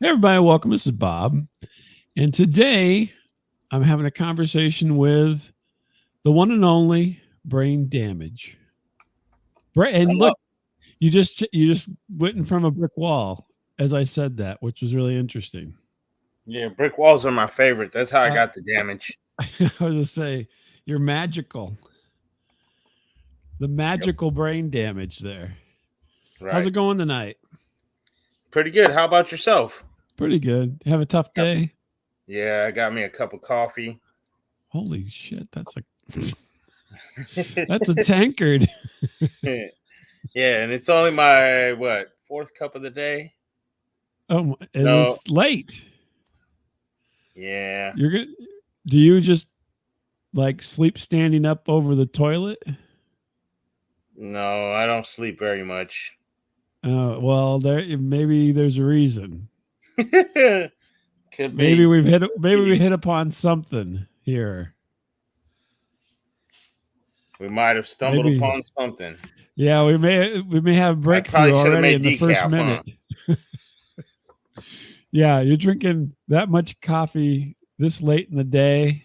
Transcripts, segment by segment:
Hey everybody, welcome. This is Bob. And today I'm having a conversation with the one and only Brane Damage. And Hello. look, you just went in from a brick wall as I said that, which was really interesting. Yeah, brick walls are my favorite. That's how I I got the damage. I was just say you're magical. The Yep. magical brain damage there. How's Right. it going tonight? Pretty good. How about yourself? Pretty good. Have a tough Yep. day? Yeah, I got me a cup of coffee. Holy shit, that's a tankard. Yeah, and it's only my fourth cup of the day. And No. it's late. Yeah. You're good. Do you just like sleep standing up over the toilet? No, I don't sleep very much. Well, maybe there's a reason. Could Maybe be. we hit upon something here. We might have stumbled Maybe upon something. yeah, we may have I breakthrough probably should have already made in the first decaf, huh? minute. Yeah, you're drinking that much coffee this late in the day.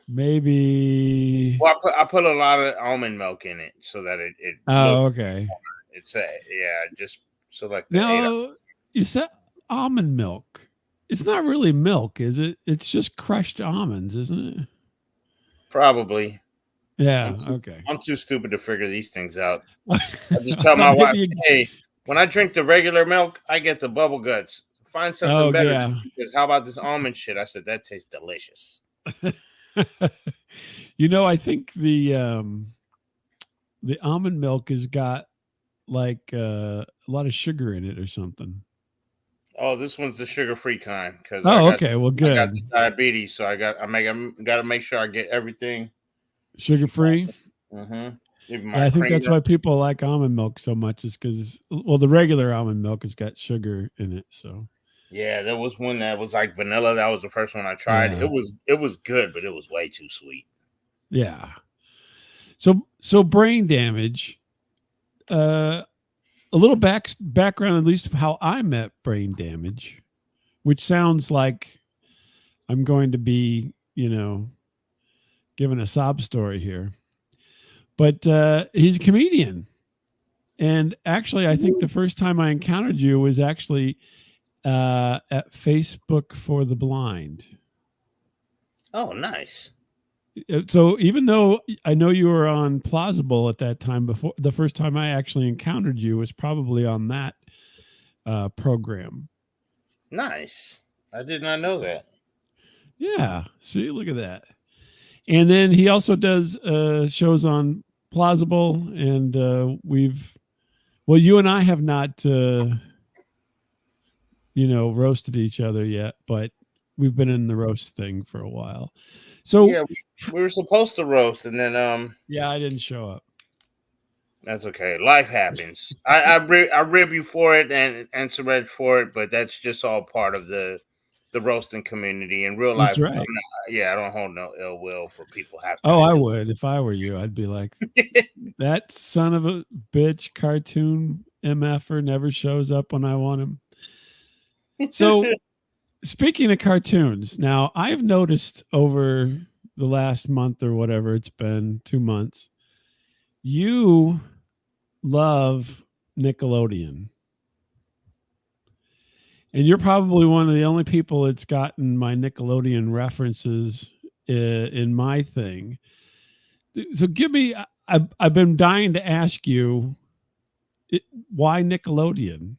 Maybe. Well, I put a lot of almond milk in it so that it Oh, looked. okay. It's a yeah, just so like the 8. Now you said almond milk. It's not really milk, is it? It's just crushed almonds, isn't it? Probably. I'm Yeah. too Okay. I'm too stupid to figure these things out. I just I tell thought my wife, maybe. "Hey, when I drink the regular milk, I get the bubble guts. Find something Oh better than yeah. because how about this almond shit?" I said that tastes delicious. I think the almond milk has got like a lot of sugar in it or something. Oh, this one's the sugar-free kind because I Oh, got okay. Well, I got good. the diabetes, so got to make sure I get everything. Sugar free. Mm-hmm. Even Yeah, my I think that's creamer. why people like almond milk so much is because the regular almond milk has got sugar in it. So Yeah, there was one that was like vanilla. That was the first one I tried. yeah, It was good, but it was way too sweet. yeah. So brain damage. Uh, a little background, at least of how I met brain damage, which sounds like I'm going to be, giving a sob story here. But he's a comedian. And actually, I think the first time I encountered you was actually at Facebook for the Blind. Oh, nice. So even though I know you were on Plausible at that time, before the first time I actually encountered you was probably on that program. Nice. I did not know that. Yeah. See, look at that. And then he also does shows on Plausible, and you and I have not, roasted each other yet, but we've been in the roast thing for a while. So, Yeah, we were supposed to roast, and then yeah, I didn't show up. that's okay. Life happens. I rib you for it and Suraj for it, but that's just all part of the roasting community. In real That's life, right. yeah, I don't hold no ill will for people having Oh, to I do would if I were you. I'd be like, it. that son of a bitch cartoon MFer never shows up when I want him. So, speaking of cartoons, now I've noticed over the last month or whatever it's been, 2 months, you love Nickelodeon. And you're probably one of the only people that's gotten my Nickelodeon references in my thing. So give me, I've been dying to ask you, it, why Nickelodeon?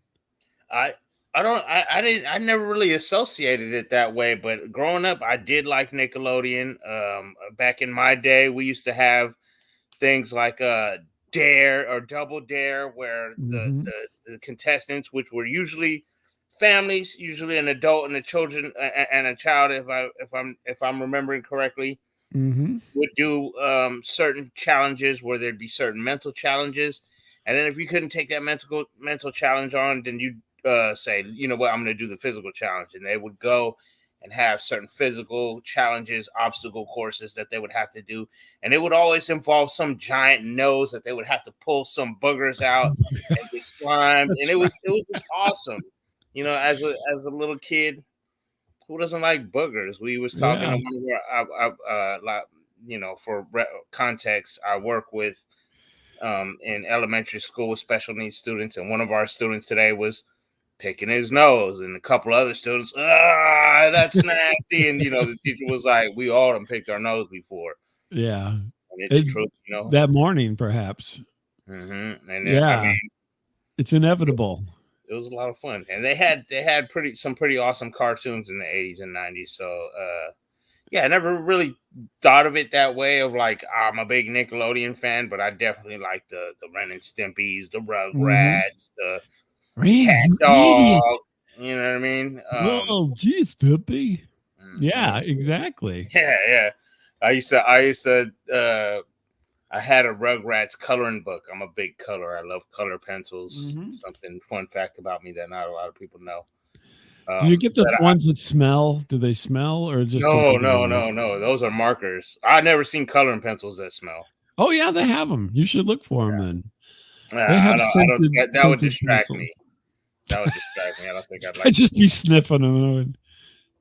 I I don't I didn't I never really associated it that way, but growing up I did like Nickelodeon. Back in my day, we used to have things like Dare or Double Dare, where Mm-hmm. the contestants, which were usually families, usually an adult and a children and a child, if I'm remembering correctly, Mm-hmm. would do certain challenges where there'd be certain mental challenges, and then if you couldn't take that mental challenge on, then you say, you know what, I'm going to do the physical challenge, and they would go and have certain physical challenges, obstacle courses that they would have to do, and it would always involve some giant nose that they would have to pull some boogers out and get slimed, and That's it was right. it was just awesome. You know, as a little kid, who doesn't like boogers? We was talking Yeah. to one of for context, I work with in elementary school with special needs students, and one of our students today was picking his nose, and a couple other students, that's nasty, and the teacher was like, "We all done picked our nose before," Yeah. and it's It, true, that morning, perhaps. And I Yeah. mean, It's inevitable. it was a lot of fun, and they had some pretty awesome cartoons in the 80s and 90s. So yeah, I never really thought of it that way. Of like, I'm a big Nickelodeon fan, but I definitely like the Ren and Stimpy's, the Mm-hmm. Rugrats, the Ren, Cat you idiot. Dog. You know what I mean? Oh, geez, Tippy. Yeah, Mhm. exactly. Yeah. I used to. I had a Rugrats coloring book. I'm a big colorer. I love color pencils. Mm-hmm. Something fun fact about me that not a lot of people know. Do you get the But ones that smell? Do they smell or just the no, regular no, ones? no, no. Those are markers. I've never seen coloring pencils that smell. Oh yeah, they have them. You should look for them then. They Yeah, have I don't. That would scented distract pencils. me. That would distract me. I don't think I'd I'd like to just do be that. sniffing them and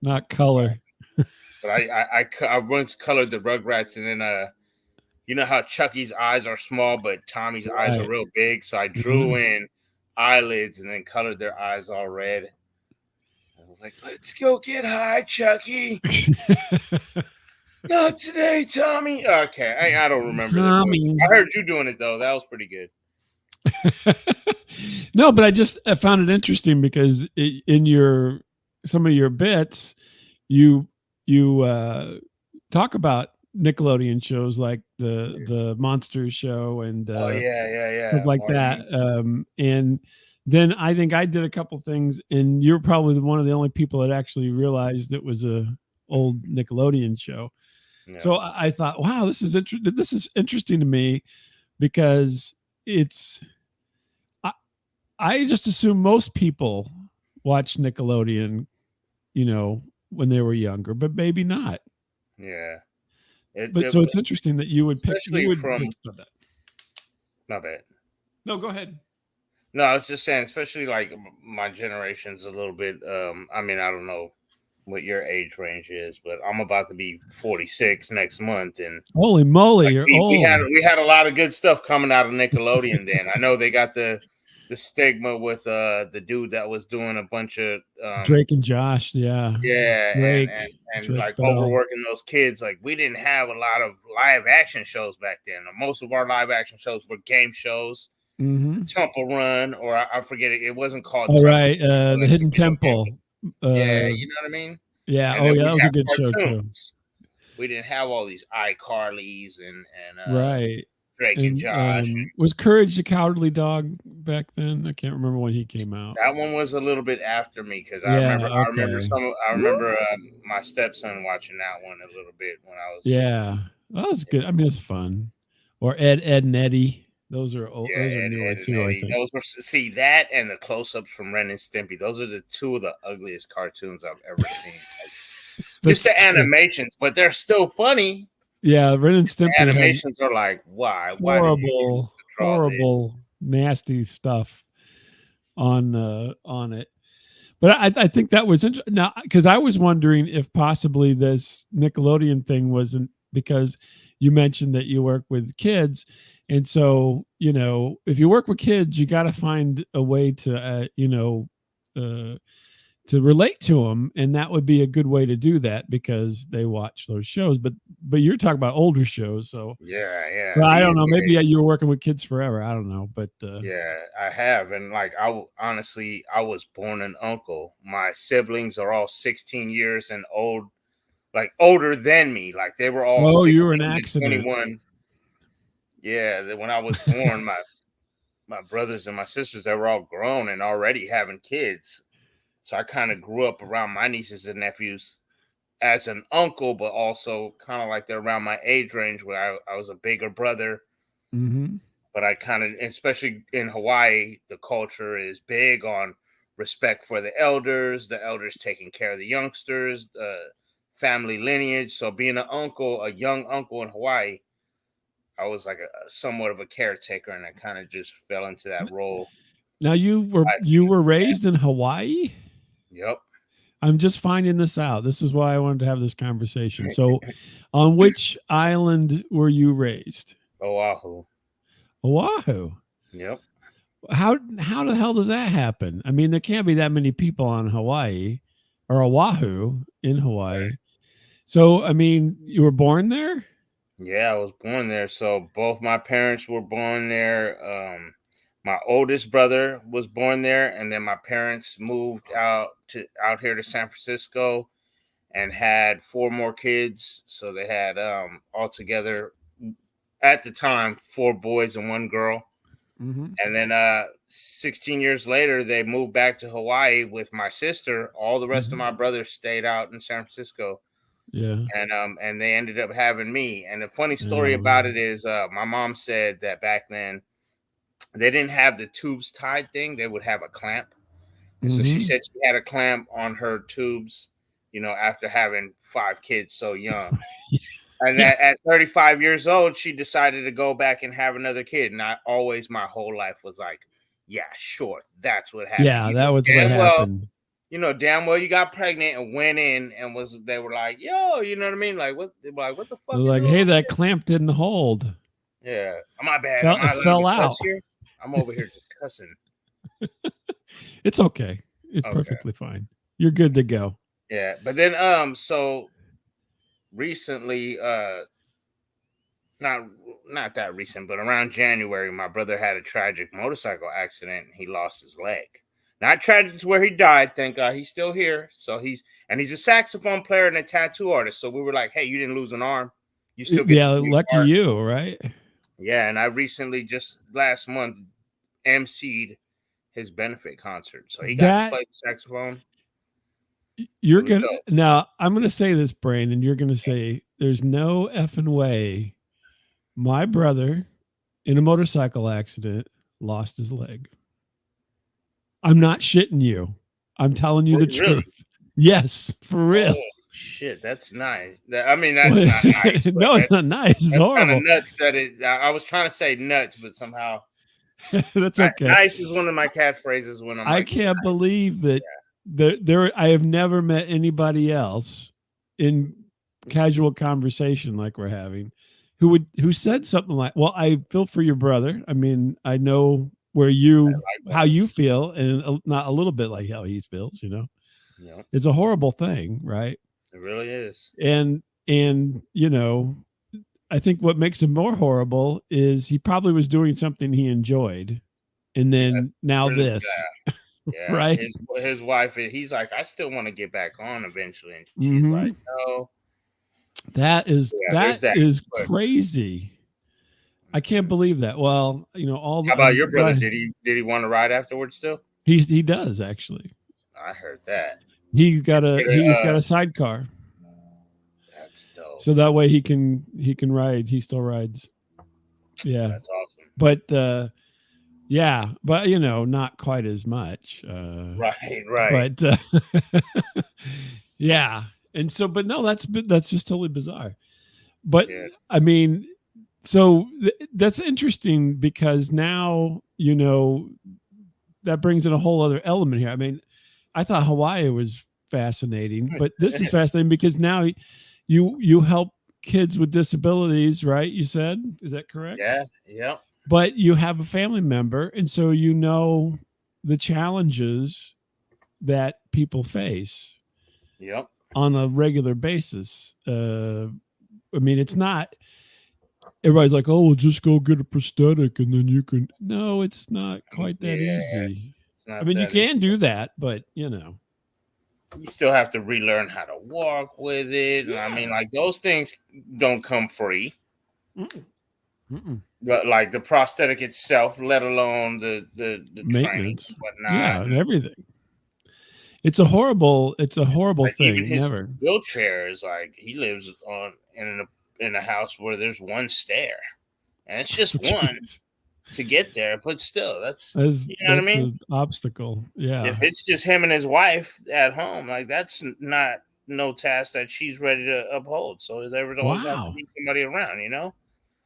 not color. But I once colored the Rugrats, and then you know how Chucky's eyes are small, but Tommy's eyes are Right. real big. So I drew Mhm. in eyelids and then colored their eyes all red. I was like, "Let's go get high, Chucky." Not today, Tommy. Okay, I don't remember their voices. Tommy. I heard you doing it though. That was pretty good. No, but I found it interesting because in your some of your bits, you talk about Nickelodeon shows like the Monsters show and Oh stuff yeah. like that. Marty. And then I think I did a couple things, and you're probably one of the only people that actually realized it was a old Nickelodeon show. Yeah, So I thought, wow, this is interesting to me because it's I, I just assume most people watch Nickelodeon, when they were younger, but maybe not. yeah. It, But it so it's interesting that you especially would from think about that. not bad. No, go ahead. No, I was just saying, especially like my generation's a little bit. I mean, I don't know what your age range is, but I'm about to be 46 next month, and Holy moly, like you're we old. had a lot of good stuff coming out of Nickelodeon. Then I know they got the stigma with the dude that was doing a bunch of Drake and Josh, yeah. yeah, and Drake like Bell. overworking those kids. Like we didn't have a lot of live action shows back then. Most of our live action shows were game shows. Mm-hmm. Temple Run, or I forget it. It wasn't called All Temple right, Run, but the like the Hidden video game. Temple. Yeah, Uh, you know what I mean. yeah. And Oh then yeah, that we'd was a have good show too. cartoons. We didn't have all these iCarlys and Right. Drake and And Josh. was Courage the Cowardly Dog back then? I can't remember when he came out. That one was a little bit after me because Yeah. Okay. I remember my stepson watching that one a little bit when I was Yeah, that was good. I mean, it's fun. Or Ed and Eddie. Those are old, those are newer Ed and too, I Eddie. think. Those were see that and the close ups from Ren and Stimpy. Those are the two of the ugliest cartoons I've ever seen. Just That's the true. animations, but they're still funny. Yeah, Ren and The Stimpy had animations are like, why? Why did you choose horrible, to draw this? horrible, nasty stuff on it. But I think that was interesting now because I was wondering if possibly this Nickelodeon thing wasn't because you mentioned that you work with kids, and so if you work with kids, you got to find a way to uh, to relate to them, and that would be a good way to do that because they watch those shows. But you're talking about older shows, so Yeah. well, I don't These know. Maybe days, you were working with kids forever. I don't know, but yeah, I have, and like honestly, I was born an uncle. My siblings are all 16 years and old, like older than me. Like they were all oh, you were an 16 to accident. 21. Yeah, when I was born, my brothers and my sisters, they were all grown and already having kids. So I kind of grew up around my nieces and nephews as an uncle, but also kind of like they're around my age range where I was a bigger brother. Mm-hmm. But I kind of, especially in Hawaii, the culture is big on respect for the elders taking care of the youngsters, family lineage. So being an uncle, a young uncle in Hawaii, I was like a somewhat of a caretaker, and I kind of just fell into that role. Now you were raised in Hawaii? Yep. I'm just finding this out. This is why I wanted to have this conversation. So, on which island were you raised? Oahu. Oahu. Yep. How the hell does that happen? I mean, there can't be that many people on Hawaii or Oahu in Hawaii. So, I mean, you were born there? Yeah, I was born there. So both my parents were born there. My oldest brother was born there, and then my parents moved out here to San Francisco and had 4 more kids. So they had altogether at the time 4 boys and 1 girl. Mm-hmm. And then 16 years later, they moved back to Hawaii with my sister. All the rest of my brothers stayed out in San Francisco. Yeah. And they ended up having me. And the funny story about it is my mom said that back then they didn't have the tubes tied thing. They would have a clamp. And so she said she had a clamp on her tubes, after having 5 kids so young. And at 35 years old, she decided to go back and have another kid. And my whole life was like, yeah, sure, that's what happened. Yeah, that was what happened. Damn well you got pregnant and went in and they were like, yo, you know what I mean? Like what the fuck? They're like, hey, that clamp didn't hold. Yeah. My bad. It fell out. Here? I'm over here just cussing. It's okay. It's perfectly fine. You're good to go. Yeah. But then so recently, not that recent, but around January, my brother had a tragic motorcycle accident and he lost his leg. Not tragic to where he died, thank God. He's still here. So he's a saxophone player and a tattoo artist. So we were like, hey, you didn't lose an arm. You still get lucky you, right? Yeah, and I recently just last month emceed his benefit concert. So he got to play the saxophone. Now I'm gonna say this, Brane, and you're gonna say there's no effing way my brother in a motorcycle accident lost his leg. I'm not shitting you. I'm telling you the truth. Yes, for real. Oh, shit, that's nice. I mean, that's not nice. No, it's not nice. It's horrible. Nuts that I was trying to say nuts, but somehow that's okay. Nice is one of my catchphrases when I can't believe that I have never met anybody else in casual conversation like we're having who said something like, well, I feel for your brother. I mean, I know how you feel, and not a little bit like how he feels, It's a horrible thing, right? It really is. And I think what makes it more horrible is he probably was doing something he enjoyed, and then now this. Yeah, right. His wife, he's like, I still want to get back on eventually, and she's like, no. That is crazy. I can't believe that. Well, all. How about your brother? Did he want to ride afterwards still? He does actually. I heard that. He's got a sidecar. That's dope. So that way he can ride. He still rides. Yeah, that's awesome. But but not quite as much. Right. But yeah, and so, but no, that's just totally bizarre. But I mean, so that's interesting because now that brings in a whole other element here. I mean, I thought Hawaii was fascinating, but this is fascinating because now you help kids with disabilities, right? You said, is that correct? Yeah. But you have a family member, and so the challenges that people face. Yep. On a regular basis. I mean, it's not. Everybody's like, "Oh, well, just go get a prosthetic, and then you can." No, it's not quite that easy. I mean, you can do that, but you still have to relearn how to walk with it. Yeah. I mean, like those things don't come free. But like the prosthetic itself, let alone the maintenance, training, whatnot, and everything. It's a horrible like thing. Even his Never wheelchair is like he lives in a house where there's one stair, and it's just one to get there. But still, that's what I mean. An obstacle. Yeah. If it's just him and his wife at home, like that's not no task that she's ready to uphold. So there would always have to be somebody around.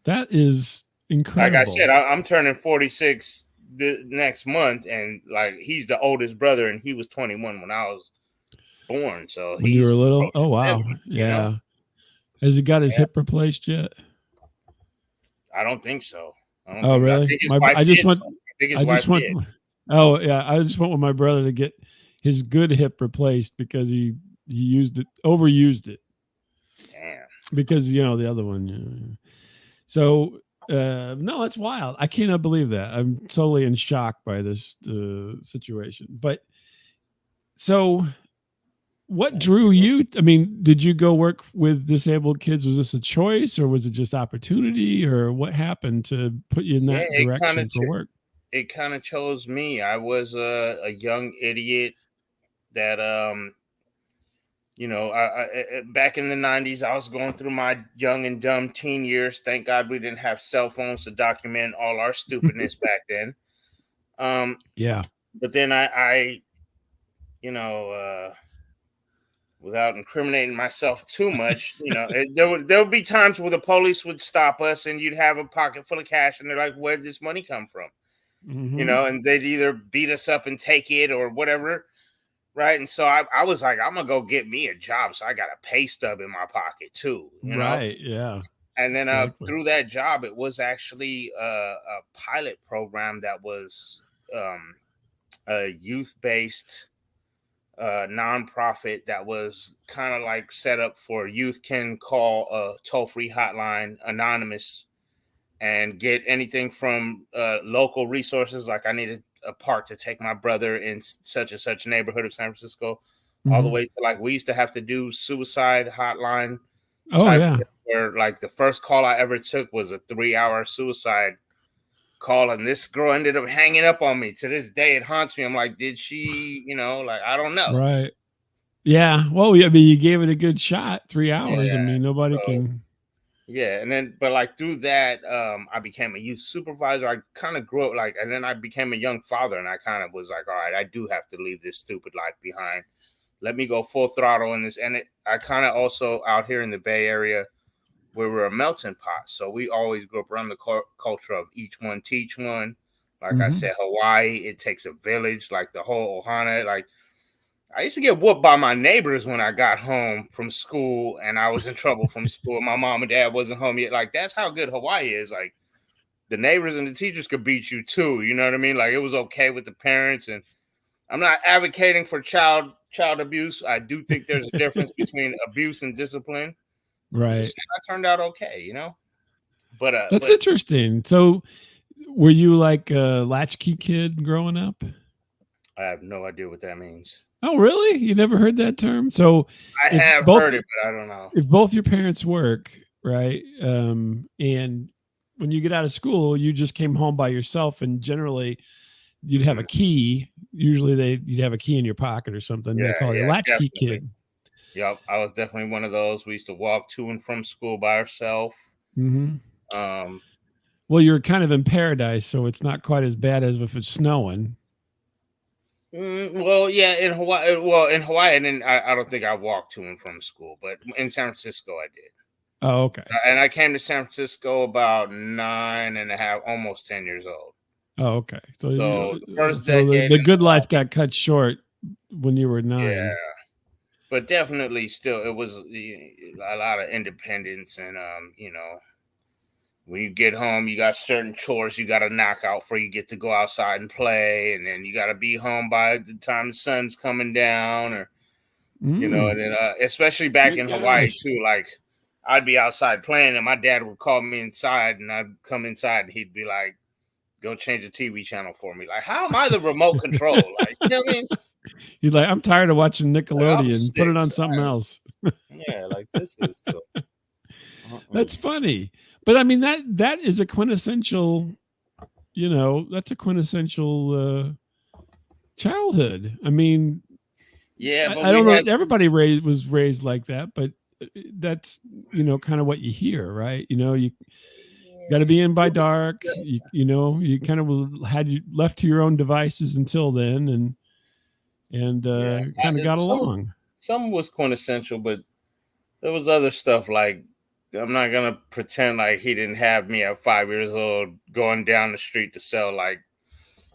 That is incredible. Like I said, I'm turning 46 the next month, and like he's the oldest brother, and he was 21 when I was born. So When you were he's little? Oh approaching wow. 70, Yeah. Has he got his Yeah, hip replaced yet? I don't think so. Oh I really? think his wife I just did. went I think his I just wife went did. oh yeah, I just went with my brother to get his good hip replaced because he used it overused it Damn. because the other one. So no, that's wild. I cannot believe that. I'm totally in shock by this situation. But so what That's drew cool. you? I mean, did you go work with disabled kids? Was this a choice or was it just opportunity or what happened to put you in Yeah, that direction for work? it kind of chose me. I was a young idiot that back in the 90s, I was going through my young and dumb teen years. Thank God we didn't have cell phones to document all our stupidness back then. Um, Yeah. but then I you know, without incriminating myself too much, there would be times where the police would stop us, and you'd have a pocket full of cash, and they're like, "Where did this money come from?" Hmm. And they'd either beat us up and take it or whatever. Right. And so I was like, I'm gonna go get me a job. So I got a pay stub in my pocket too. Right. Yeah. And then Exactly. through that job, it was actually a pilot program that was a youth-based nonprofit that was kind of like set up for youth can call a toll-free hotline anonymous and get anything from local resources, like I needed a park to take my brother in such and such neighborhood of San Francisco, all the Hmm. way to like we used to have to do suicide hotline Oh type yeah. work, where like the first call I ever took was a 3-hour suicide call, and this girl ended up hanging up on me. To this day, it haunts me. I'm like, did she? Like I don't know. Right. Yeah. Well, I mean, you gave it a good shot. 3 hours. I Yeah. mean, nobody So can. yeah, and then but like through that, I became a youth supervisor. I kind of grew up and then I became a young father, and I kind of was like, all right, I do have to leave this stupid life behind. Let me go full throttle in this. And I kind of also out here in the Bay Area, where we're a melting pot, so we always grew up around the culture of each one teach one. Like I Hmm. said, Hawaii, it takes a village. Like the whole Ohana, like I used to get whooped by my neighbors when I got home from school and I was in trouble from school. My mom and dad wasn't home yet. Like that's how good Hawaii is. Like the neighbors and the teachers could beat you too. You know what I mean? Like it was okay with the parents. And I'm not advocating for child abuse. I do think there's a difference between abuse and discipline. I'm just Right. saying I turned out okay. But That's interesting. So, were you like a latchkey kid growing up? I have no idea what that means. Oh, really? You never heard that term? So, I if have both heard it, but I don't know. if both your parents work, right, and when you get out of school, you just came home by yourself, and generally you'd have a Mhm. key. Usually, you'd have a key in your pocket or something. They Yeah, call you a yeah, latchkey definitely. kid. Yep, I was definitely one of those. We used to walk to and from school by ourselves. Hmm. Um, Well, you're kind of in paradise, so it's not quite as bad as if it's snowing. well, yeah, in Hawaii. Well, in Hawaii, and then I don't think I walked to and from school, but in San Francisco, I did. Oh, okay. And I came to San Francisco about 9.5, almost 10 years old. Oh, okay. So, So the first the decade the in good life Hawaii, got cut short when you were yeah, 9. but definitely still, it was a lot of independence, and when you get home, you got certain chores you got to knock out before you get to go outside and play, and then you got to be home by the time the sun's coming down, or Mm, and then especially back my in Hawaii gosh. too. Like I'd be outside playing, and my dad would call me inside, and I'd come inside, and he'd be like, "Go change the TV channel for me." Like, how am I the remote control? Like, you know what I mean? He's like, I'm tired of watching Like, I'm Nickelodeon. Put it on 6. something else. Yeah, like this is so. That's funny. But I mean that is a quintessential, that's a quintessential childhood. I mean, Yeah, but I we don't know had that everybody was raised like that, but that's kind of what you hear, right? You got to be in by dark. You kind of had you left to your own devices until then, and yeah, kind of got some along. was quintessential, but there was other stuff like I'm not gonna pretend like he didn't have me at 5 years old going down the street to sell like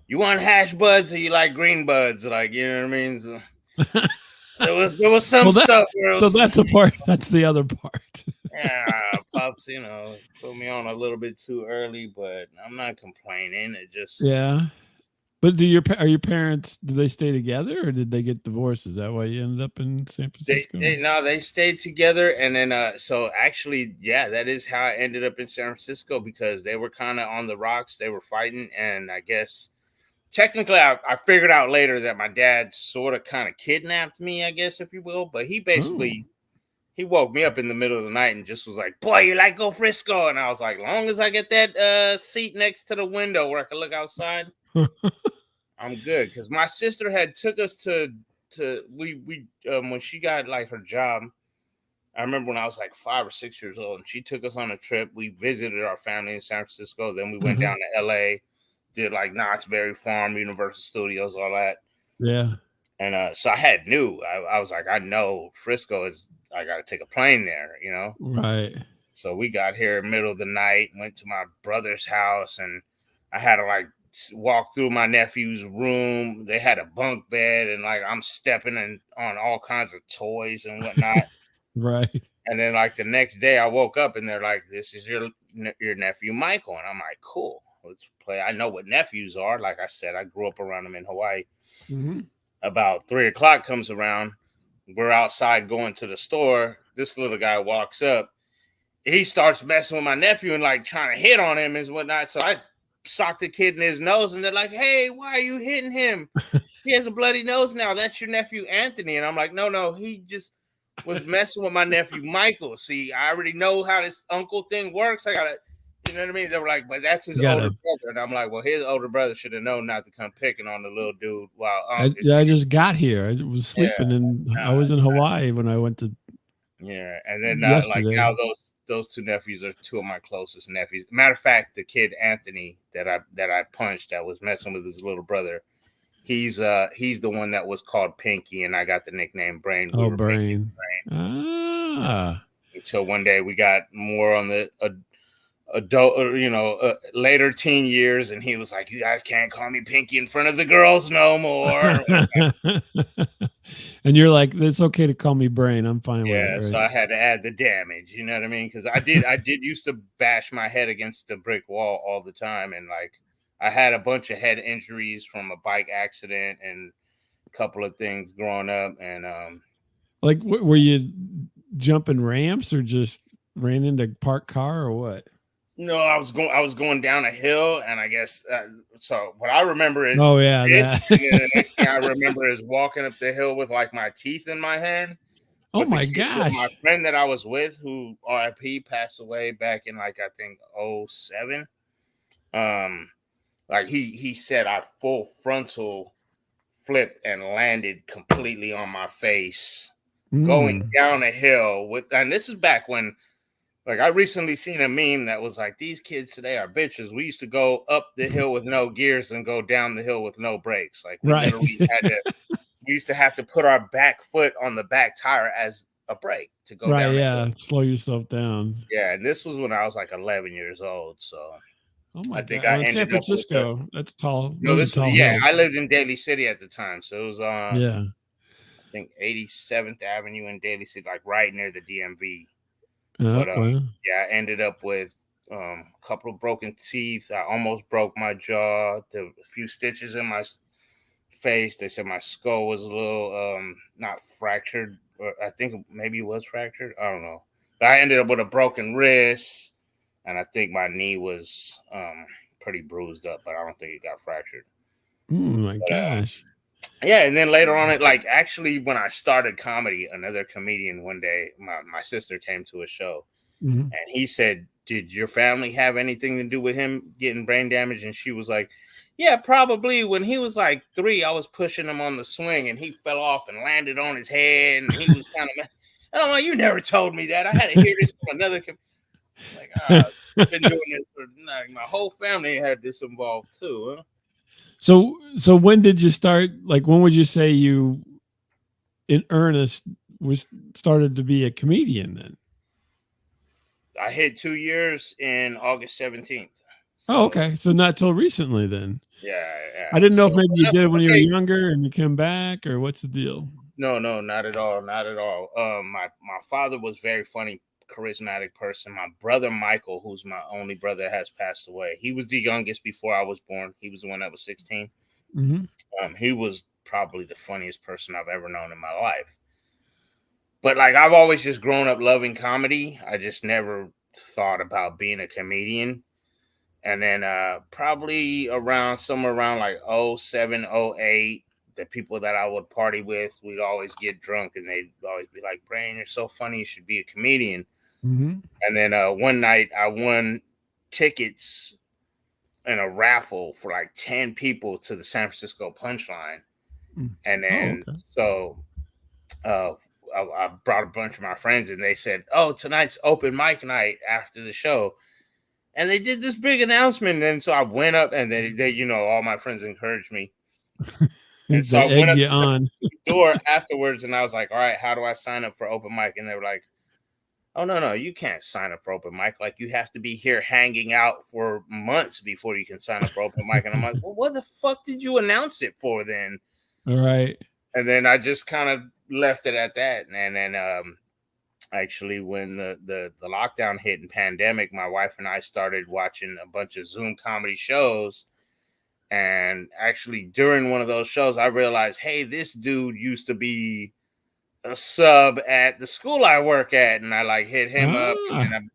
you want hash buds or you like green buds, like you know what I mean. So, there was some stuff where it so was, that's a part. That's the other part. yeah, pops, put me on a little bit too early, but I'm not complaining. It just Yeah. But are your parents, did they stay together or did they get divorced? Is that why you ended up in San Francisco? they stayed together, and then so actually, yeah, that is how I ended up in San Francisco, because they were kind of on the rocks. They were fighting, and I guess technically I figured out later that my dad sort of kind of kidnapped me, I guess, if you will, but he basically he woke me up in the middle of the night and just was like, "Boy, you like go Frisco?" And I was like, "Long as I get that seat next to the window where I can look outside, I'm good." Because my sister had took us to we when she got like her job. I remember when I was like 5 or 6 years old, and she took us on a trip. We visited our family in San Francisco. Then we went down to L.A., did like Knott's Berry Farm, Universal Studios, all that. Yeah. And so I I was like, I know Frisco is. I got to take a plane there, Right. So we got here in the middle of the night, went to my brother's house, and I had to like walk through my nephew's room. They had a bunk bed, and like I'm stepping on all kinds of toys and whatnot. Right. And then like the next day, I woke up and they're like, "This is your nephew Michael," and I'm like, "Cool, let's play." I know what nephews are. Like I said, I grew up around them in Hawaii. About 3:00 comes around. We're outside going to the store. This little guy walks up. He starts messing with my nephew and like trying to hit on him and whatnot. So I socked the kid in his nose, and they're like, "Hey, why are you hitting him? He has a bloody nose now. That's your nephew Anthony." And I'm like, "No, he just was messing with my nephew Michael. See, I already know how this uncle thing works. I gotta, you know what I mean?" They were like, "But that's his older brother," and I'm like, "Well, his older brother should have known not to come picking on the little dude while I just got here. I was sleeping and I was in Hawaii when I went to. Yeah, and then like yesterday. now those two nephews are two of my closest nephews. Matter of fact, the kid Anthony that I punched that was messing with his little brother, he's the one that was called Pinky, and I got the nickname Brane. Oh, Brane. Ah. Until one day we got more on the adult, later teen years, and he was like, "You guys can't call me Pinky in front of the girls no more." And you're like, "It's okay to call me Brane. I'm fine with it." Yeah, Right? so I had to add the damage, you know what I mean? Because I did used to bash my head against the brick wall all the time, and like I had a bunch of head injuries from a bike accident and a couple of things growing up, and like, were you jumping ramps or just ran into a parked car or what? no, I was going down a hill, and I guess so. What I remember is this, that. and then the next thing I remember is walking up the hill with like my teeth in my hand. Oh my But gosh! my friend that I was with, who RIP passed away back in like I think 07. Like he said I full frontal flipped and landed completely on my face, going down a hill and this is back when, like, I recently seen a meme that was like, "These kids today are bitches. We used to go up the hill with no gears and go down the hill with no brakes. Like we literally we used to have to put our back foot on the back tire as a brake to go down the hill. Slow yourself down. Yeah, and this was when I was like 11 years old. So Oh my I think god! I Well, in San ended up with Francisco, that's tall. no, Those are this was, tall yeah, hills. I lived in Daly City at the time. So it was Yeah. I think 87th Avenue in Daly City, like right near the DMV. Well. Yeah, I ended up with a couple of broken teeth. I almost broke my jaw. There were a few stitches in my face. They said my skull was a little not fractured, or I think maybe it was fractured. I don't know. But I ended up with a broken wrist, and I think my knee was pretty bruised up, but I don't think it got fractured. Oh my gosh. Yeah, and then later on, like actually when I started comedy, another comedian one day, my sister came to a show, and he said, "Did your family have anything to do with him getting brain damage?" And she was like, "Yeah, probably. When he was like 3, I was pushing him on the swing, and he fell off and landed on his head, and he was kind of." And I'm like, "You never told me that. I had to hear this from another." Like, I've been doing this for like, my whole family had this involved too. Huh? So when did you start? Like, when would you say you, in earnest, started to be a comedian? Then I hit 2 years in August 17th. So, oh, okay. So not till recently then. Yeah. I didn't know if maybe you did it when you were younger and you came back, or what's the deal? No, not at all, not at all. My father was very funny, charismatic person. My brother Michael, who's my only brother, has passed away. He was the youngest before I was born. He was the one that was 16. Mm-hmm. He was probably the funniest person I've ever known in my life. But like I've always just grown up loving comedy. I just never thought about being a comedian. And then probably around somewhere around like '07, '08, the people that I would party with, we'd always get drunk and they'd always be like, Brane, you're so funny, you should be a comedian. Mm-hmm. And then one night I won tickets in a raffle for like 10 people to the San Francisco Punchline. And Oh, then okay. so uh, I brought a bunch of my friends and they said, oh, tonight's open mic night after the show. And they did this big announcement. And so I went up and they you know, all my friends encouraged me. And so I They went egg up you to the on. door afterwards and I was like, all right, how do I sign up for open mic? And they were like, oh, no, you can't sign up for open mic. Like, you have to be here hanging out for months before you can sign up for open mic. And I'm like, well, what the fuck did you announce it for then? All right. And then I just kind of left it at that. And then actually, when the lockdown hit and pandemic, my wife and I started watching a bunch of Zoom comedy shows. And actually, during one of those shows, I realized, hey, this dude used to be a sub at the school I work at. And I like hit him up. And then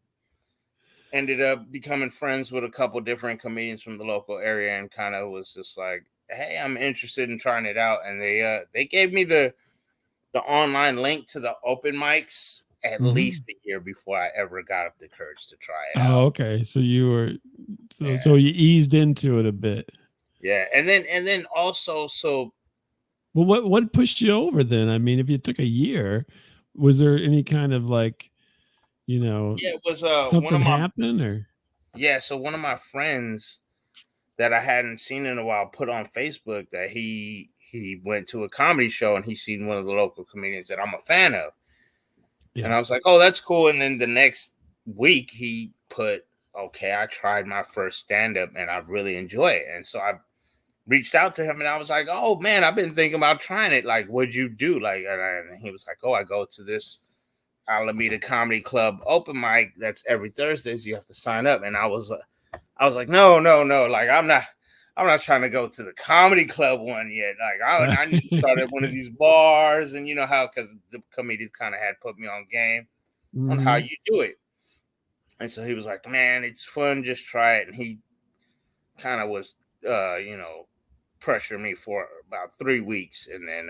I ended up becoming friends with a couple different comedians from the local area and kind of was just like, hey, I'm interested in trying it out. And they gave me the online link to the open mics at least a year before I ever got up the courage to try it out. Oh, okay. So you were Yeah. so you eased into it a bit. Yeah. And then also, so Well, what pushed you over then? I mean, if you took a year, was there any kind of like, yeah, it was something happen or? so one of my friends that I hadn't seen in a while put on Facebook that he went to a comedy show and he seen one of the local comedians that I'm a fan of. Yeah. And I was like, oh, that's cool. And then the next week he put, okay, I tried my first stand-up and I really enjoy it. And so I reached out to him and I was like, oh man, I've been thinking about trying it. Like, what'd you do? Like, and he was like, oh, I go to this Alameda Comedy Club open mic that's every Thursday. So you have to sign up. And I was like, no. Like, I'm not trying to go to the comedy club one yet. Like, I need to start at one of these bars, and you know how, because the comedians kind of had put me on game on how you do it. And so he was like, man, it's fun, just try it. And he kind of was, pressure me for about 3 weeks, and then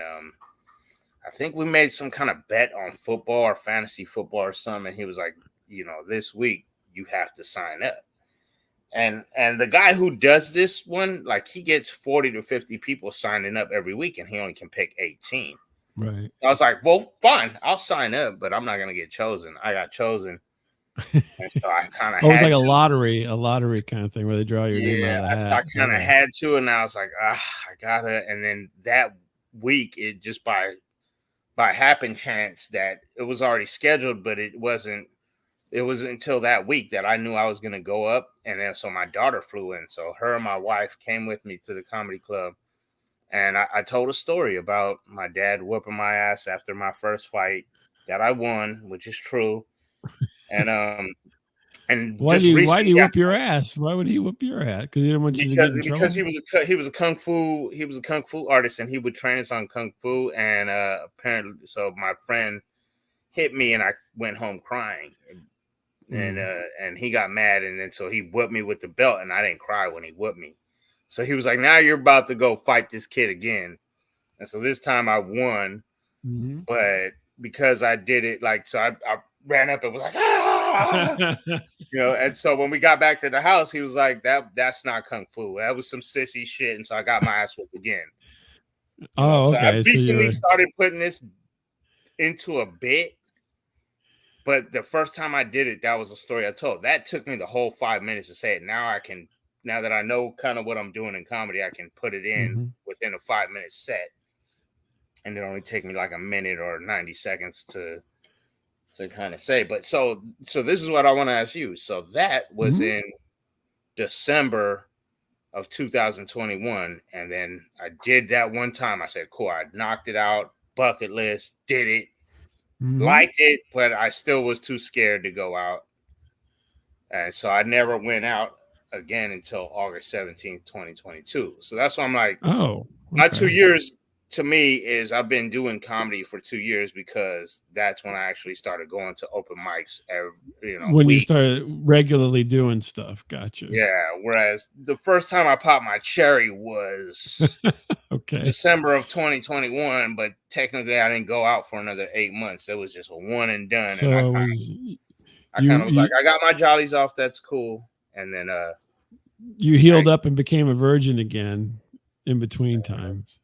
I think we made some kind of bet on football or fantasy football or something. And he was like, this week you have to sign up. And the guy who does this one, like, he gets 40 to 50 people signing up every week, and he only can pick 18. Right. I was like, well, fine, I'll sign up, but I'm not gonna get chosen. I got chosen, and so I kind of it's like a lottery kind of thing where they draw your name out of the hat. So I kind of had to, and I was like, I gotta. And then that week, it just by happen chance that it was already scheduled, but it wasn't. It was until that week that I knew I was going to go up. And then so my daughter flew in. So her and my wife came with me to the comedy club. And I told a story about my dad whooping my ass after my first fight that I won, which is true. And why do you whip your ass? Why would he whip your ass? Because he didn't want you to get in trouble. Because he was a kung fu artist, and he would train us on kung fu. And apparently, so my friend hit me, and I went home crying. And he got mad, and then so he whipped me with the belt, and I didn't cry when he whipped me. So he was like, now you're about to go fight this kid again. And so this time I won, but because I did it, like, so I ran up and was like, and so when we got back to the house, he was like, that's not kung fu. That was some sissy shit. And so I got my ass whipped again. Okay. So I recently started putting this into a bit. But the first time I did it, that was a story I told. That took me the whole 5 minutes to say it. Now that I know kind of what I'm doing in comedy, I can put it in within a 5-minute set. And it only take me like a minute or 90 seconds to kind of say. But so this is what I want to ask you. So that was in December of 2021. And then I did that one time. I said, cool, I knocked it out. bucket list. Did it, Mhm. liked it, but I still was too scared to go out, and so I never went out again until August 17th, 2022. So that's why I'm like, Oh, my 2 okay. years to me is I've been doing comedy for 2 years because that's when I actually started going to open mics every When you week. started regularly doing stuff, gotcha. Yeah, whereas the first time I popped my cherry was Okay. December of 2021, but technically I didn't go out for another 8 months. It was just a one and done, and So it was I kind of was like, you I got my jollies off, that's cool, and then you healed up and became a virgin again in between times.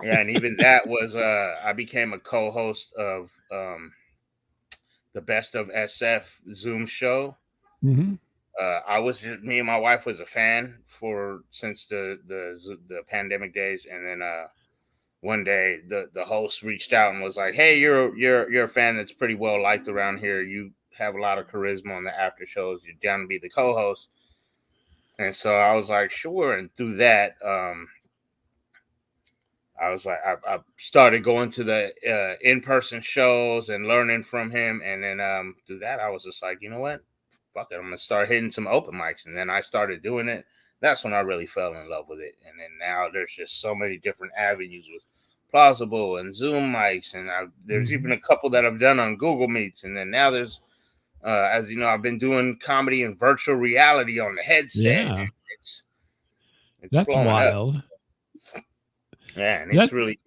yeah, and even that was I became a co-host of the Best of SF Zoom show. Mhm. I was just, me and my wife was a fan since the pandemic days, and then one day the host reached out and was like, "Hey, you're a fan that's pretty well liked around here. You have a lot of charisma on the after shows. You're down to be the co-host." And so I was like, "Sure." And through that, I was like, I started going to the in-person shows and learning from him, and then through that, I was just like, you know what, fuck it, I'm gonna start hitting some open mics, and then I started doing it. That's when I really fell in love with it, and then now there's just so many different avenues with plausible and Zoom mics, and there's even Mhm. a couple that I've done on Google Meets, and then now there's, as you know, I've been doing comedy and virtual reality on the headset, Yeah. and it's That's blowing up. wild. Yeah, and it's That really,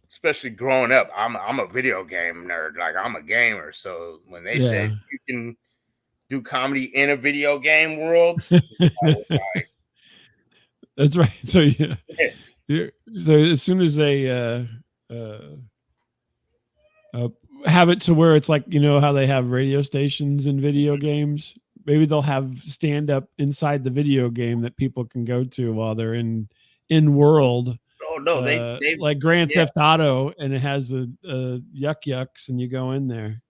especially growing up. I'm a video game nerd. Like I'm a gamer. So when they said yeah. you can do comedy in a video game world, I was That's right. So yeah. like, So as soon as they uh uh, have it to where it's like, how they have radio stations in video games. Maybe they'll have stand up inside the video game that people can go to while they're in world, oh no, they like Grand yeah, Theft Auto, and it has the yuck yucks, and you go in there.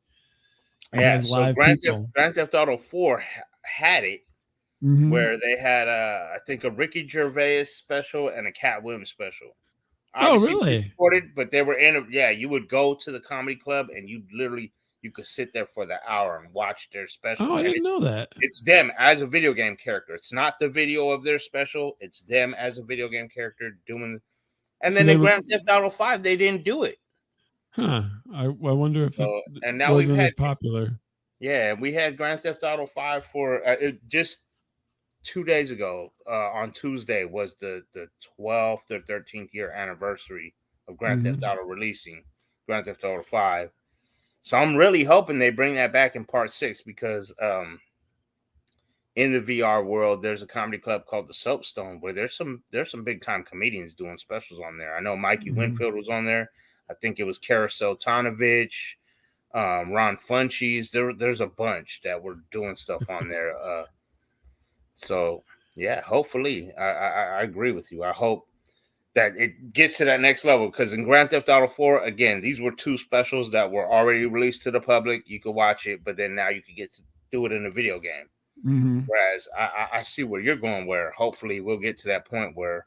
It yeah. has So live people. Grand Theft Auto 4 had it Hmm. where they had I think a Ricky Gervais special and a Cat Williams special. Oh, Obviously really? pre-recorded, but they were in a, yeah, you would go to the comedy club and you could sit there for the hour and watch their Oh, special, I and didn't know that. it's them as a video game character. It's not the video of their special, it's them as a video game character doing. And So then they in were, Grand Theft Auto 5 they didn't do it. huh? I wonder if it So and now we've wasn't had, as popular. yeah, we had Grand Theft Auto 5 for just 2 days ago, on Tuesday was the 12th or 13th year anniversary of Grand Theft Hmm. Auto releasing Grand Theft Auto 5. So I'm really hoping they bring that back in part 6 because in the VR world there's a comedy club called the Soapstone where there's some big time comedians doing specials on there. I know Mikey Hmm. Winfield was on there. I think it was Carousel Tanovich, Ron Funchies. There's a bunch that were doing stuff on there. So yeah, hopefully, I agree with you. I hope that it gets to that next level because in Grand Theft Auto 4, again, these were two specials that were already released to the public. You could watch it, but then now you could get to do it in a video game. Hmm. Whereas I see where you're going, where hopefully we'll get to that point where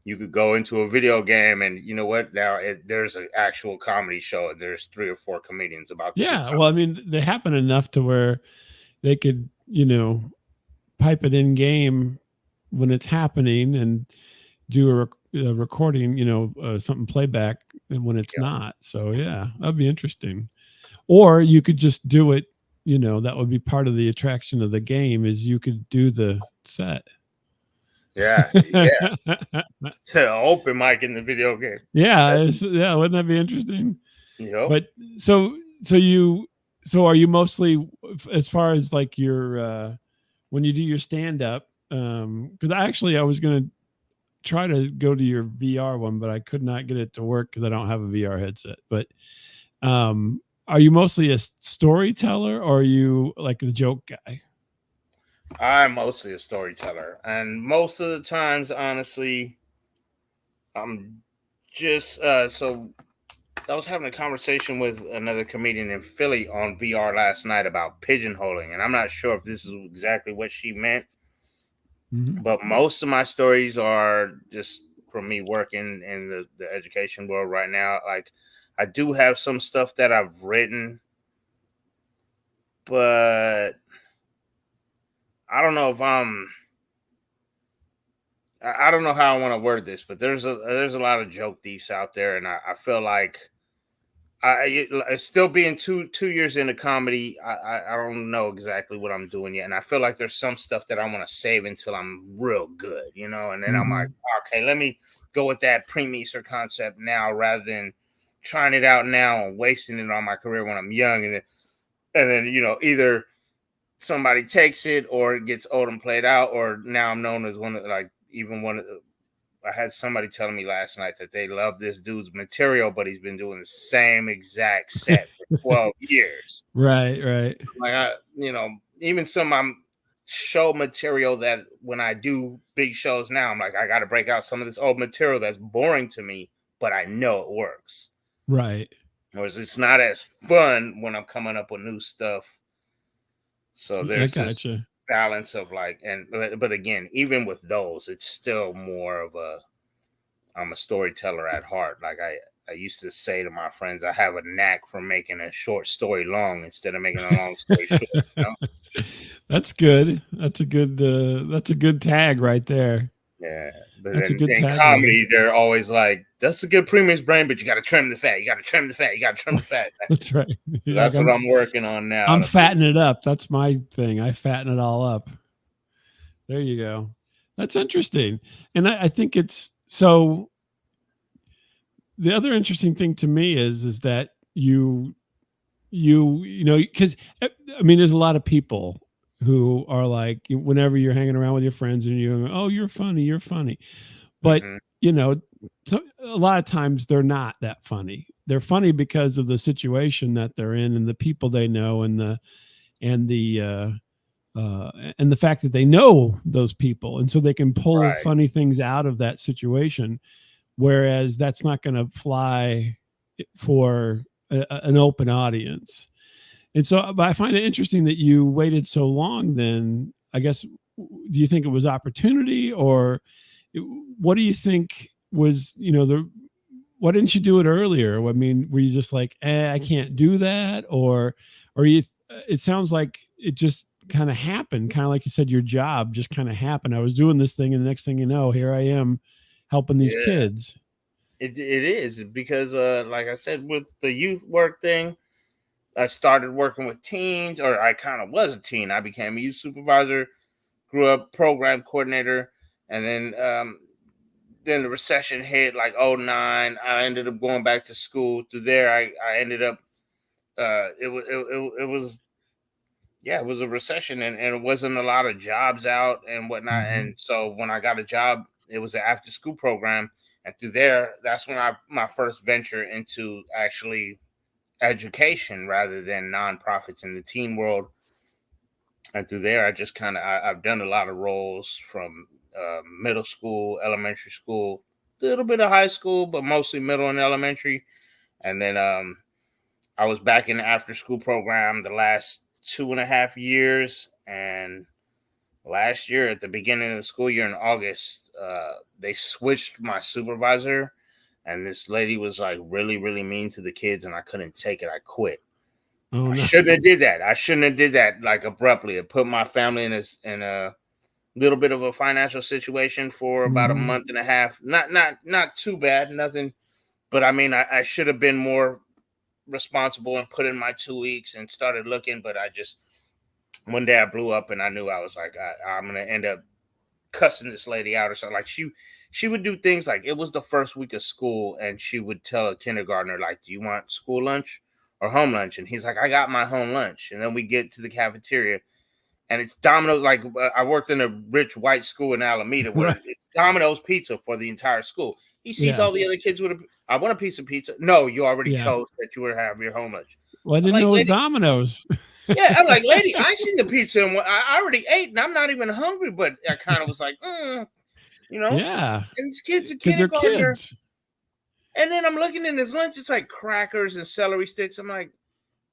you could go into a video game and you know what? Now there's an actual comedy show. And there's 3 or 4 comedians about to do Yeah. comedy. Well, I mean, they happen enough to where they could, pipe it in game when it's happening and do a recording, something playback and when it's Yeah. not. So yeah, that'd be interesting. Or you could just do it. That would be part of the attraction of the game is you could do the set. Yeah, yeah. To open mic in the video game. Yeah, yeah. Wouldn't that be interesting? Yep. But so are you mostly as far as like your when you do your stand up? Because I was gonna try to go to your VR one, but I could not get it to work because I don't have a VR headset. But are you mostly a storyteller or are you like the joke guy? I'm mostly a storyteller, and most of the times, honestly, I'm just so I was having a conversation with another comedian in Philly on VR last night about pigeonholing, and I'm not sure if this is exactly what she meant, Mm-hmm. but most of my stories are just from me working in the education world right now. Like, I do have some stuff that I've written, but I don't know if I don't know how I want to word this, but there's a lot of joke thieves out there, and I feel like still being two years into comedy, I don't know exactly what I'm doing yet, and I feel like there's some stuff that I want to save until I'm real good, you know. And then I'm like, okay, let me go with that pre-Meester concept now rather than trying it out now and wasting it on my career when I'm young, and then you know, either somebody takes it or it gets old and played out, or now I'm known as one of I had somebody telling me last night that they love this dude's material, but he's been doing the same exact set for 12 years. Right. Like, you know, even some show material that when I do big shows now, I'm like, I got to break out some of this old material that's boring to me, but I know it works. Right. Whereas it's not as fun when I'm coming up with new stuff. So there's this balance of like, but again, even with those, it's still more of I'm a storyteller at heart. Like I used to say to my friends, I have a knack for making a short story long instead of making a long story short. You know? That's good. That's a good tag right there. Yeah, but that's in, a good in tagline. comedy, they're always like, "That's a good premium brain, but you got to trim the fat. You got to trim the fat. You got to trim the fat." That's right. So that's what I'm working on now. I'm fattening it up. That's my thing. I fatten it all up. There you go. That's interesting, and I think it's so. The other interesting thing to me is that you know, because I mean, there's a lot of people who are like, whenever you're hanging around with your friends and you're funny, but you know, a lot of times they're not that funny. They're funny because of the situation that they're in and the people they know and the fact that they know those people, and so they can pull funny things out of that situation, whereas that's not going to fly for an open audience. And so, but I find it interesting that you waited so long. Then, I guess, do you think it was opportunity, or what do you think was, why didn't you do it earlier? I mean, were you just like, I can't do that, or you? It sounds like it just kind of happened, kind of like you said, your job just kind of happened. I was doing this thing, and the next thing you know, here I am helping these kids. It is because, like I said, with the youth work thing, I started working with teens, or I kind of was a teen. I became a youth supervisor, grew up program coordinator, and then the recession hit, like 2009. I ended up going back to school. Through there, I ended up. It was it was a recession, and it wasn't a lot of jobs out and whatnot. And so when I got a job, it was an after school program, and through there, that's when my first venture into actually education rather than nonprofits in the teen world. And through there, I just I've done a lot of roles from middle school, elementary school, a little bit of high school, but mostly middle and elementary. And then I was back in the after school program the last 2.5 years. And last year, at the beginning of the school year in August, they switched my supervisor. And this lady was like really, really mean to the kids, and I couldn't take it. I quit. Oh, no. I shouldn't have did that. I shouldn't have did that like abruptly. It put my family in a little bit of a financial situation for about a month and a half. Not too bad, nothing. But I mean, I should have been more responsible and put in my 2 weeks and started looking. But I just one day I blew up, and I knew I was like, I'm gonna end up cussing this lady out or something. Like she would do things like, it was the first week of school, and she would tell a kindergartner, like, do you want school lunch or home lunch? And he's like, I got my home lunch. And then we get to the cafeteria, and it's Domino's. Like, I worked in a rich white school in Alameda where it's Domino's pizza for the entire school. He sees all the other kids with I want a piece of pizza. No, you already chose that you would have your home lunch. Well, I didn't know it was Domino's. Yeah, I'm like, lady, I seen the pizza and I already ate, and I'm not even hungry. But I kind of was like, yeah. And these kids are kindergartner. And then I'm looking in his lunch, it's like crackers and celery sticks. I'm like,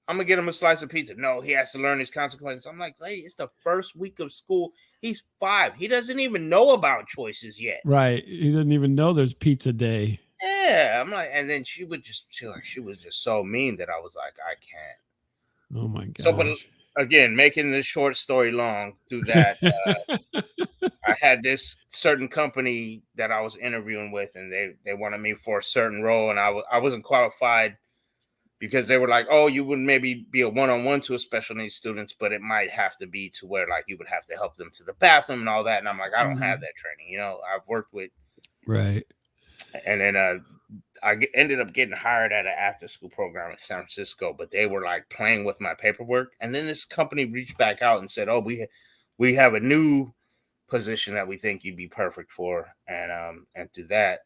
I'm gonna get him a slice of pizza. No, he has to learn his consequences. I'm like, hey, it's the first week of school. He's 5. He doesn't even know about choices yet. Right. He doesn't even know there's pizza day. Yeah, I'm like, and then she was just so mean that I was like, I can't. Oh my So, but gosh. again, making this short story long, through that, I had this certain company that I was interviewing with, and they wanted me for a certain role, and I wasn't qualified because they were like, oh, you would maybe be a one-on-one to a special needs students, but it might have to be to where like you would have to help them to the bathroom and all that. And I'm like, I don't have that training. You know, I've worked with, Right. and then ended up getting hired at an after-school program in San Francisco, but they were like playing with my paperwork. And then this company reached back out and said, oh, we have a new position that we think you'd be perfect for. And through that,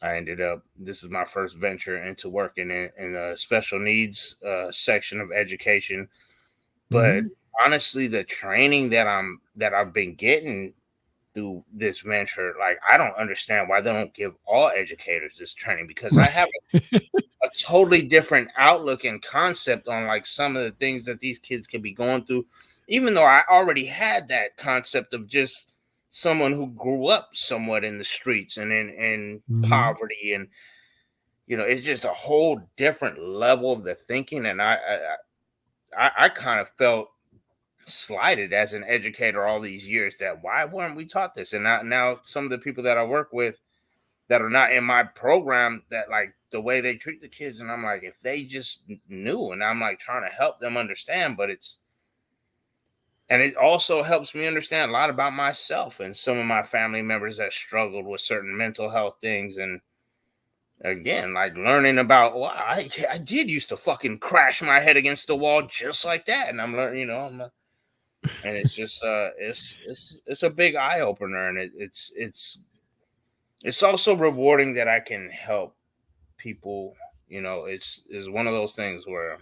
I ended up, this is my first venture into working in a special needs section of education. But honestly, the training that I've been getting through this venture, like, I don't understand why they don't give all educators this training, because I have a totally different outlook and concept on like some of the things that these kids can be going through, even though I already had that concept of just someone who grew up somewhat in the streets and in poverty, and it's just a whole different level of the thinking. And I kind of felt slighted as an educator all these years, that why weren't we taught this? And now some of the people that I work with that are not in my program, that like the way they treat the kids, and I'm like, if they just knew. And I'm like trying to help them understand, but it also helps me understand a lot about myself and some of my family members that struggled with certain mental health things. And again, like learning about, well, I did used to fucking crash my head against the wall just like that, and I'm learning, and it's just it's a big eye opener, and it's also rewarding that I can help people. It's one of those things where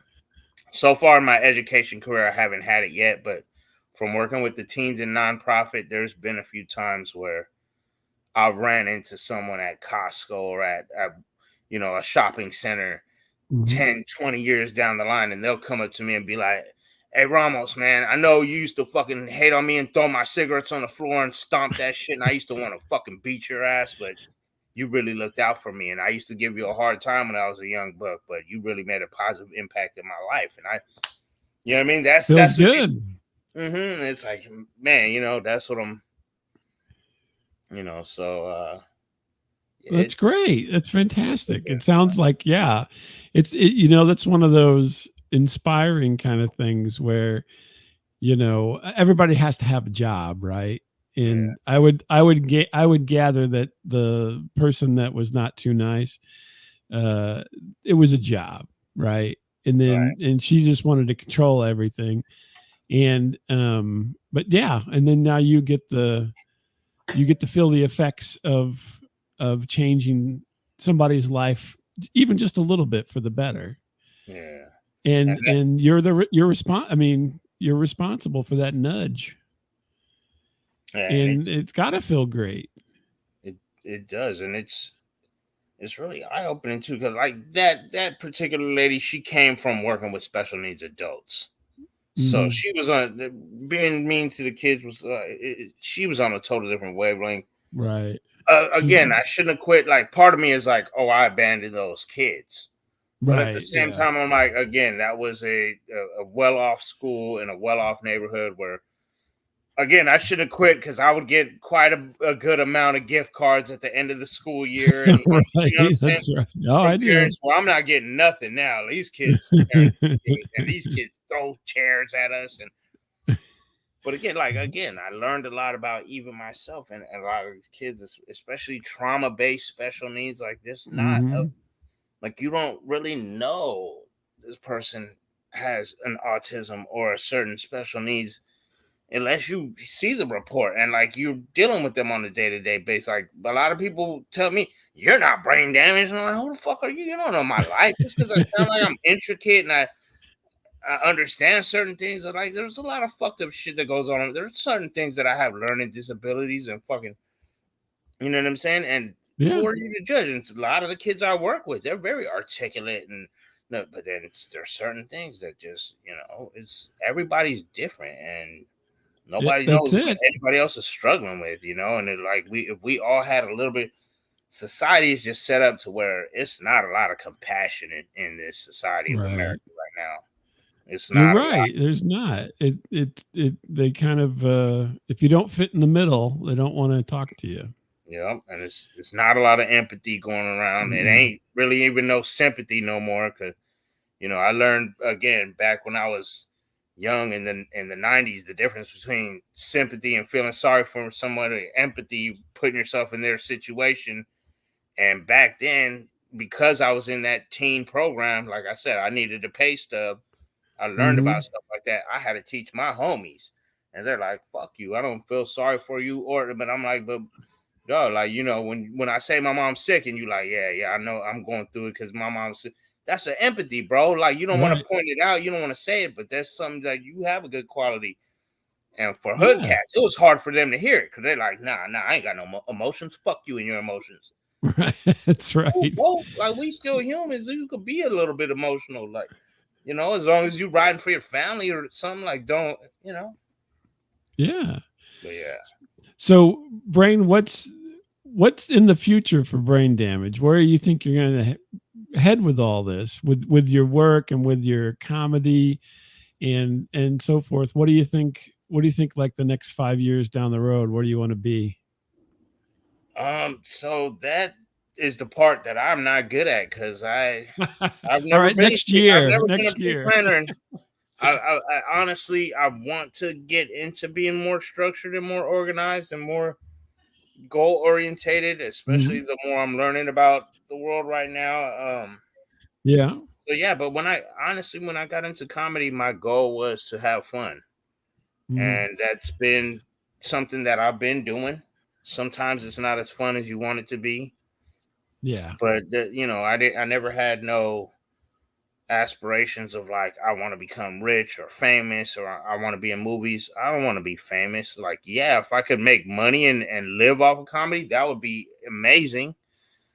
so far in my education career I haven't had it yet, but from working with the teens in nonprofit, there's been a few times where I ran into someone at Costco or at a shopping center 10, 20 years down the line, and they'll come up to me and be like, hey, Ramos, man, I know you used to fucking hate on me and throw my cigarettes on the floor and stomp that shit, and I used to want to fucking beat your ass, but you really looked out for me, and I used to give you a hard time when I was a young buck, but you really made a positive impact in my life. And you know what I mean? That's good. It's like, man, that's what I'm, so that's great. That's fantastic. It sounds like, that's one of those inspiring kind of things where, everybody has to have a job, right? And I would gather that the person that was not too nice, it was a job, right? And then and she just wanted to control everything. And but yeah, and then now you get to feel the effects of changing somebody's life, even just a little bit for the better. Yeah. And you're responsible for that nudge. Yeah, and it's got to feel great. It does, and it's really eye-opening too, because like that particular lady, she came from working with special needs adults. So she was on being mean to the kids she was on a totally different wavelength. Right. Again, I shouldn't have quit. Like, part of me is like, oh, I abandoned those kids. But at the same time, I'm like, again, that was a well-off school in a well-off neighborhood where, again, I should have quit, because I would get quite a good amount of gift cards at the end of the school year. And right. You know what I'm saying? That's right. Oh, I do. Well, I'm not getting nothing now. These kids, and these kids throw chairs at us. But again, I learned a lot about even myself, and a lot of kids, especially trauma-based special needs like this. Like, you don't really know this person has an autism or a certain special needs unless you see the report and like you're dealing with them on a day-to-day basis. Like, a lot of people tell me, you're not brain damaged. And I'm like, who the fuck are you? You don't know my life. Just because I sound like I'm intricate and I understand certain things. Like, there's a lot of fucked up shit that goes on. There's certain things that I have learning disabilities and fucking, you know what I'm saying? And who are you to judge? And a lot of the kids I work with, they're very articulate and No, but then there's certain things that just, it's everybody's different, and nobody That's knows what it. anybody else is struggling with, and if we all had a little bit, society is just set up to where it's not a lot of compassion in this society of Right. America right now. It's You're not a lot. right. There's not. They kind of if you don't fit in the middle, they don't want to talk to you. And it's not a lot of empathy going around. It Mm-mm. ain't really even no sympathy no more, because I learned again back when I was young in the 90s the difference between sympathy and feeling sorry for somebody, empathy, putting yourself in their situation. And back then, because I was in that teen program, like I said, I needed to pay stuff. I learned Mm-hmm. about stuff like that. I had to teach my homies, and they're like, "Fuck you! I don't feel sorry for you." But I'm like, but yo, like when I say my mom's sick, and you like, yeah, I know I'm going through it because my mom's sick. That's an empathy, bro. Like you don't want Right. to point it out, you don't want to say it, but that's something that you have a good quality. And for hood Yeah. cats, it was hard for them to hear it because they're like, nah, I ain't got no emotions. Fuck you and your emotions. Right. That's right. Well, like we still humans. You could be a little bit emotional, like as long as you riding for your family or something. Like, don't. Yeah. But yeah. So, Brain, what's in the future for Brain Damage? Where do you think you're going to head with all this, with your work and with your comedy and so forth? What do you think? What do you think? Like the next 5 years down the road, where do you want to be? So that is the part that I'm not good at because I've All never right, been I've next never been a year. pre-planner, and I honestly I want to get into being more structured and more organized and more goal orientated, especially Mhm. the more I'm learning about the world right now. Yeah. So yeah, but when I got into comedy, my goal was to have fun, Mhm. and that's been something that I've been doing. Sometimes it's not as fun as you want it to be, Yeah. but I never had no aspirations of like I want to become rich or famous or I want to be in movies. I don't want to be famous. Like, yeah, if I could make money and live off of comedy, that would be amazing.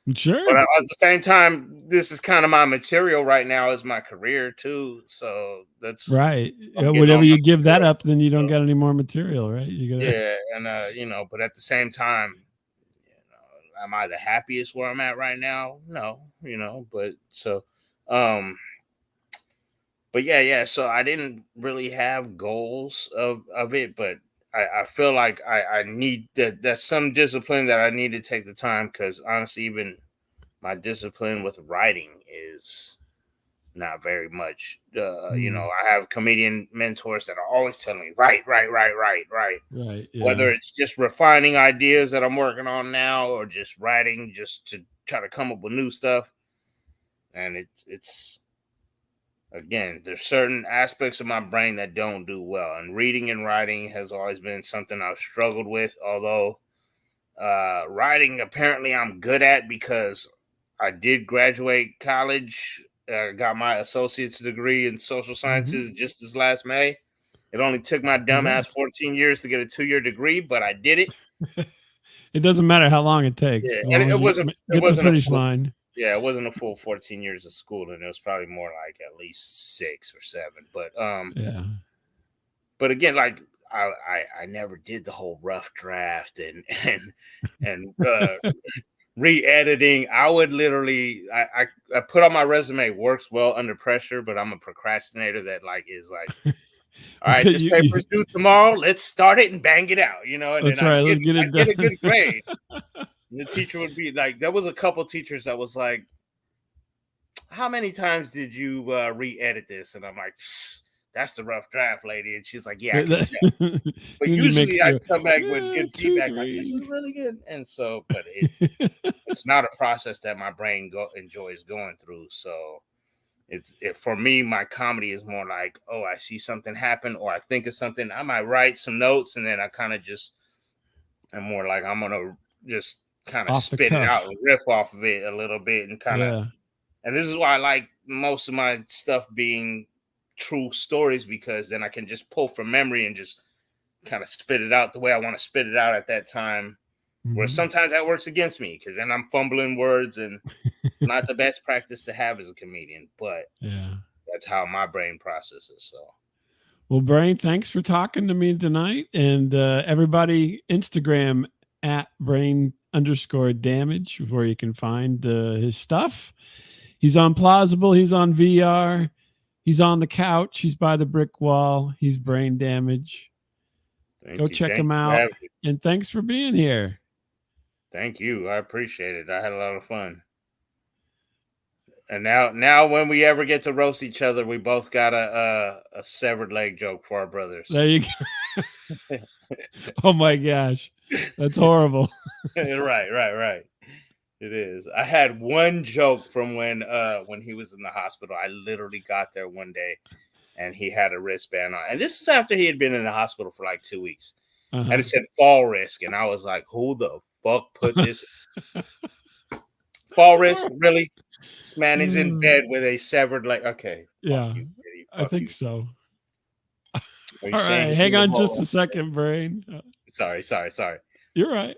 But Sure. at the same time, this is kind of my material right now is my career too. So that's Right. I'm getting Whatever on you my give that material. up, then you don't So, got any more material, right? You got yeah, and but at the same time, am I the happiest where I'm at right now? No, um but yeah. So I didn't really have goals of it, but I feel like I need that. That's some discipline that I need to take the time because honestly, even my discipline with writing is not very much. to. I have comedian mentors that are always telling me, write, write, write, write, write. Right. Yeah. Whether it's just refining ideas that I'm working on now, or just writing, just to try to come up with new stuff. And it's again, there's certain aspects of my brain that don't do well, and reading and writing has always been something I've struggled with. Although writing, apparently, I'm good at because I did graduate college. Got my associate's degree in social Hmm. sciences just this last May. It only took my dumb ass Congrats. 14 years to get a 2-year degree, but I did it. It doesn't matter how long it takes, Yeah, as and long it as you wasn't it get to the wasn't a finish full line. yeah, it wasn't a full 14 years of school, and it was probably more like at least 6 or 7. Yeah. But again, like I never did the whole rough draft and re-editing. I would literally I put on my resume works well under pressure, but I'm a procrastinator that like is like, all right, this paper's due tomorrow. Let's start it and bang it out, and then That's right. Let's get it I'd get a done. good grade. And the teacher would be like, there was a couple teachers that was like, how many times did you re-edit this? And I'm like, that's the rough draft, lady. And she's like, yeah, I can tell. But Then you usually mix I the come back with good two, feedback, like this is three. really good. And so, but it's not a process that my brain enjoys going through. So for me, my comedy is more like, oh, I see something happen, or I think of something. I might write some notes, and then I kind of just am more like I'm gonna just kind of Off the spit it out cuff. and riff off of it a little bit, and kind of. Yeah. And this is why I like most of my stuff being true stories, because then I can just pull from memory and just kind of spit it out the way I want to spit it out at that time. Where Mhm. sometimes that works against me because then I'm fumbling words and not the best practice to have as a comedian, but Yeah. that's how my brain processes. So Well, Brane, thanks for talking to me tonight. And everybody, Instagram at Brane_Damage, where you can find his stuff. He's on Plausible. He's on VR. He's on the couch. He's by the brick wall. He's Brane Damage. Go check thank him you for out. having me. And thanks for being here. Thank you. I appreciate it. I had a lot of fun. And now when we ever get to roast each other, we both got a severed leg joke for our brothers. There you go. Oh my gosh. That's horrible. Right. It is. I had one joke from when he was in the hospital. I literally got there one day and he had a wristband on. And this is after he had been in the hospital for like 2 weeks. Uh-huh. And it said fall risk. And I was like, who the fuck put this fall risk? Really? This man is in bed with a severed leg. Okay. Yeah, Fuck you, I think so. Are you All saying right, he's hang in the on vault? just a second, Brane. Sorry. You're right.